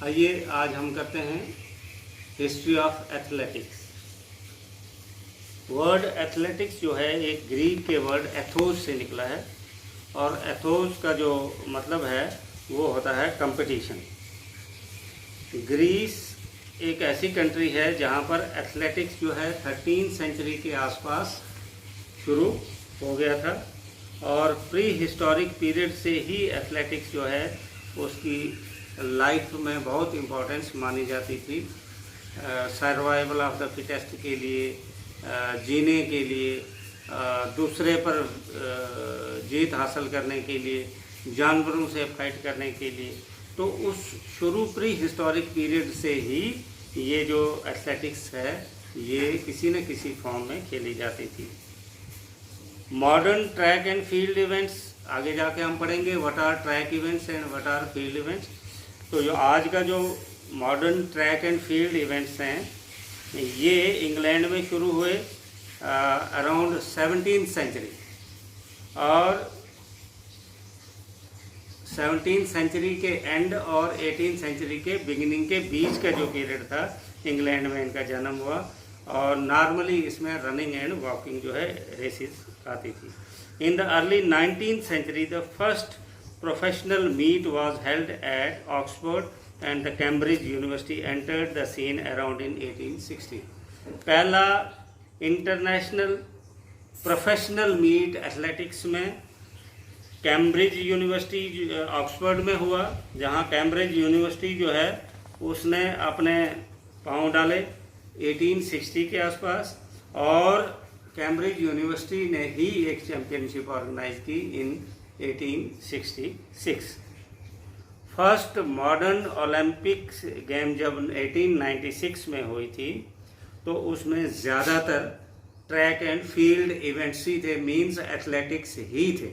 आइए आज हम करते हैं history of athletics. Word athletics जो है एक ग्रीक के वर्ड एथोस से निकला है और एथोस का जो मतलब है वो होता है कंपटीशन। ग्रीस एक ऐसी कंट्री है जहाँ पर एथलेटिक्स जो है 13वीं सेंचुरी के आसपास शुरू हो गया था और प्री हिस्टोरिक पीरियड से ही एथलेटिक्स जो है उसकी लाइफ में बहुत इम्पोर्टेंस मानी जाती थी। सर्वाइवल ऑफ द फिटेस्ट के लिए, जीने के लिए, दूसरे पर जीत हासिल करने के लिए, जानवरों से फाइट करने के लिए। तो उस शुरू प्री हिस्टोरिक पीरियड से ही ये जो एथलेटिक्स है ये किसी न किसी फॉर्म में खेली जाती थी। Modern track and field events आगे जाके हम पढ़ेंगे, what are track events and what are field events. तो जो आज का जो modern track and field events हैं ये इंग्लैंड में शुरू हुए अराउंड 17वीं सेंचुरी और 17वीं सेंचुरी के एंड और 18वीं सेंचुरी के बिगिनिंग के बीच का जो पीरियड था इंग्लैंड में इनका जन्म हुआ और नॉर्मली इसमें रनिंग एंड वॉकिंग जो है रेसेस आती थी। In the early 19th century the first professional meet was held at Oxford and the Cambridge university entered the scene around in 1860। पहला इंटरनेशनल प्रोफेशनल मीट एथलेटिक्स में Cambridge university Oxford में हुआ, जहां Cambridge university जो है उसने अपने पांव डाले 1860 के आसपास और कैम्ब्रिज यूनिवर्सिटी ने ही एक चैम्पियनशिप ऑर्गेनाइज की इन 1866। फर्स्ट मॉडर्न ओलंपिक गेम जब 1896 में हुई थी तो उसमें ज़्यादातर ट्रैक एंड फील्ड इवेंट्स ही थे, मींस एथलेटिक्स ही थे।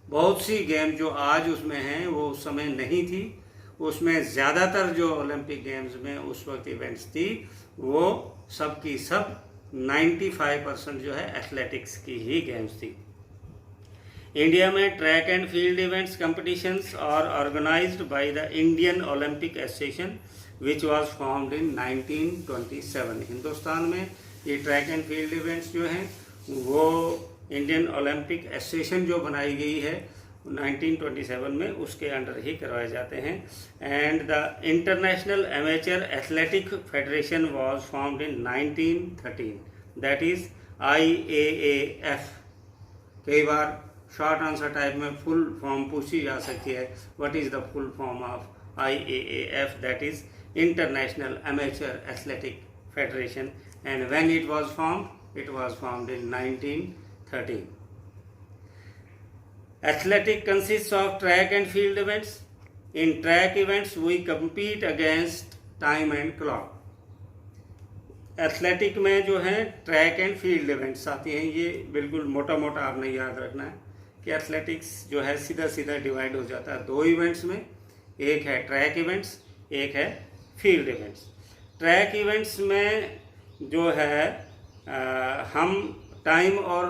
बहुत सी गेम जो आज उसमें हैं वो उस समय नहीं थी। उसमें ज़्यादातर जो ओलंपिक गेम्स में उस वक्त इवेंट्स थी वो सब की सब 95% जो है एथलेटिक्स की ही गेम्स थी। इंडिया में track and field events competitions are organized by the Indian Olympic Association which was formed in 1927। Hindustan में ये ट्रैक एंड फील्ड इवेंट्स जो हैं वो इंडियन ओलंपिक एसोसिएशन जो बनाई गई है 1927 में उसके अंडर ही करवाए जाते हैं। And the international amateur athletic federation was formed in 1913, that is IAAF। कई बार शॉर्ट आंसर टाइप में फुल फॉर्म पूछी जा सकती है, what is the full form of IAAF, that is international amateur athletic federation. And when it was formed in 1913। Athletic consists of track and field events. In track events, we compete against time and clock. Athletic में जो है track and field events आती हैं। ये बिल्कुल मोटा मोटा आपने याद रखना है कि एथलेटिक्स जो है सीधा सीधा डिवाइड हो जाता है दो इवेंट्स में, एक है ट्रैक इवेंट्स, एक है फील्ड इवेंट्स। ट्रैक इवेंट्स में जो है हम टाइम और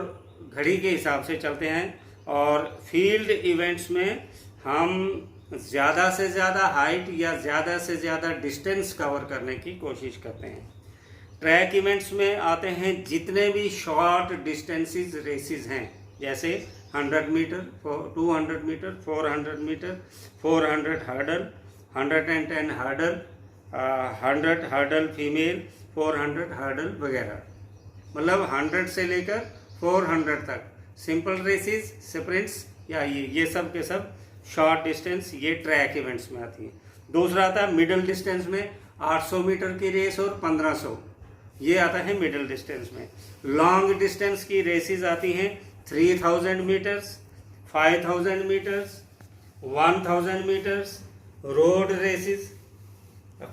घड़ी के हिसाब से चलते हैं और फील्ड इवेंट्स में हम ज़्यादा से ज़्यादा हाइट या ज़्यादा से ज़्यादा डिस्टेंस कवर करने की कोशिश करते हैं। ट्रैक इवेंट्स में आते हैं जितने भी शॉर्ट डिस्टेंसेस रेसेस हैं, जैसे 100 metre, 200 metre, 400 metre, 400 hurdle, 110 hurdle, 100 hurdle female, 400 hurdle वगैरह। मतलब 100 से लेकर 400 तक सिंपल रेसेस, स्प्रिंट्स या ये सब के सब शॉर्ट डिस्टेंस ये ट्रैक इवेंट्स में आती है। दूसरा आता है मिडिल डिस्टेंस में 800 मीटर की रेस और 1500, ये आता है मिडिल डिस्टेंस में। लॉन्ग डिस्टेंस की रेसेस आती हैं 3000 metres, 5000 metres, 1000 metres, road races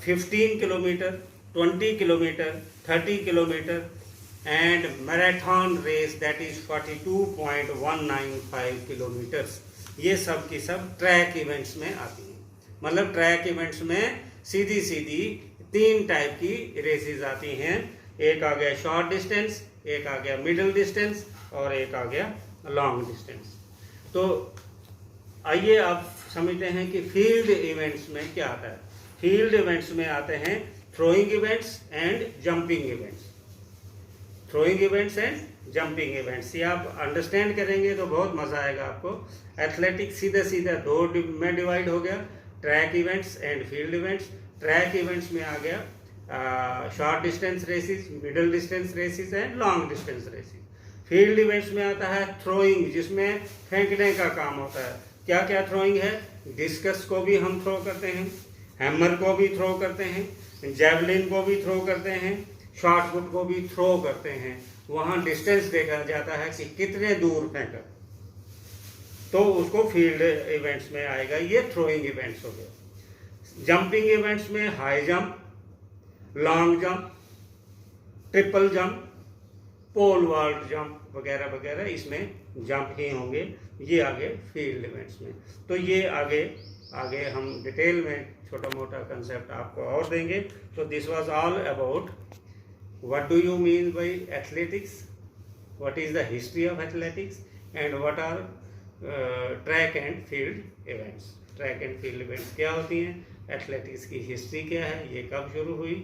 15 kilometre, 20 kilometre, 30 kilometre and marathon race that is 42.195 kilometres. ये सब की सब ट्रैक इवेंट्स में आती हैं। मतलब ट्रैक इवेंट्स में सीधी सीधी 3 टाइप की रेसेस आती हैं। एक आ गया शॉर्ट डिस्टेंस, एक आ गया मिडिल डिस्टेंस और एक आ गया लॉन्ग डिस्टेंस। तो आइए आप समझते हैं कि फील्ड इवेंट्स में क्या आता है। फील्ड इवेंट्स में आते हैं throwing events and jumping events. Throwing events and jumping events, ये आप अंडरस्टैंड करेंगे तो बहुत मज़ा आएगा आपको। एथलेटिक्स सीधा सीधा दो में डिवाइड हो गया, track events and field events. Track events में आ गया short distance races, middle distance races and long distance races. Field events में आता है थ्रोइंग, जिसमें फेंकने का काम होता है। क्या क्या थ्रोइंग है? डिस्कस को भी हम थ्रो करते हैं, हैमर को भी थ्रो करते हैं, जेवलिन को भी थ्रो करते हैं, शॉर्ट पुट को भी थ्रो करते हैं। वहाँ डिस्टेंस देखा जाता है कि कितने दूर फेंका, तो उसको फील्ड इवेंट्स में आएगा। ये थ्रोइंग इवेंट्स हो गए। जंपिंग इवेंट्स में high jump, long jump, triple jump, pole vault jump वगैरह वगैरह, इसमें जंप ही होंगे। ये आगे फील्ड इवेंट्स में। तो ये आगे हम डिटेल में छोटा मोटा कंसेप्ट आपको और देंगे। तो this was all about what do you mean by athletics, what is the history of athletics, and what are track and field events। Track and field events क्या होती हैं, एथलेटिक्स की हिस्ट्री क्या है, ये कब शुरू हुई,